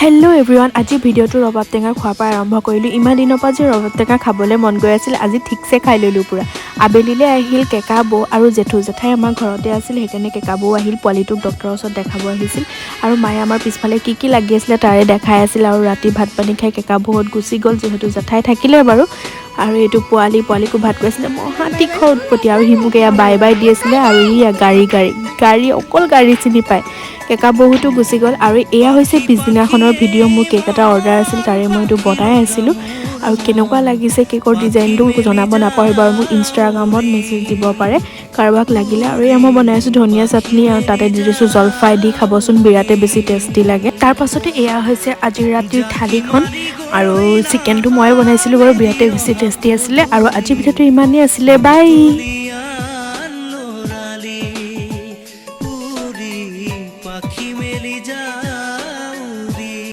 Hello' everyone, আজি ভিডিঅ'টো ৰবাব টেঙা খোৱাৰ পৰা আৰম্ভ কৰিলোঁ। ইমান দিনৰ পৰা যে ৰবাব টেঙা খাবলৈ মন গৈ আছিল, আজি ঠিকছে খাই ল'লোঁ পূৰা। আবেলিলৈ আহিল কেকা বৌ আৰু জেঠু জেঠাই আমাৰ ঘৰতে আছিল, সেইকাৰণে কেকা বৌ আহিল, পোৱালিটোক ডক্টৰৰ ওচৰত দেখাব আহিছিল। আৰু মায়ে আমাৰ পিছফালে কি লাগি আছিলে তাৰে দেখাই আছিল। আৰু ৰাতি ভাত পানী খাই কেকা বৌহঁত গুচি গ'ল, যিহেতু জেঠাই থাকিলে বাৰু। আৰু এইটো পোৱালিকো ভাত খুৱাইছিলে, মহা তীখৰ উৎপত্তি। আৰু সি মোক এয়া বাই দি আছিলে। আৰু ইয়া গাড়ী অকল গাড়ী চিনি পায়। কেকা বৌহঁতো গুচি গ'ল। আৰু এয়া হৈছে পিছদিনাখনৰ ভিডিঅ'। মোৰ কেক এটা অৰ্ডাৰ আছিল, তাৰে মই এইটো বনাই আছিলোঁ। আৰু কেনেকুৱা লাগিছে কেকৰ ডিজাইনটো জনাব নাপাহৰিব। আৰু মোক ইনষ্টাগ্ৰামত মেছেজ দিব পাৰে কাৰোবাক লাগিলে। আৰু এয়া মই বনাই আছোঁ ধনিয়া চাটনি, আৰু তাতে দি দিছোঁ জলফাই দি, খাবচোন বিৰাটে বেছি টেষ্টি লাগে। তাৰ পাছতে এয়া হৈছে আজিৰ ৰাতিৰ থালিখন। আৰু চিকেনটো ময়ে বনাইছিলোঁ বাৰু, বিৰাটে বেছি টেষ্টি আছিলে। আৰু আজিৰ ভিডিঅ'টো ইমানেই আছিলে, বাই।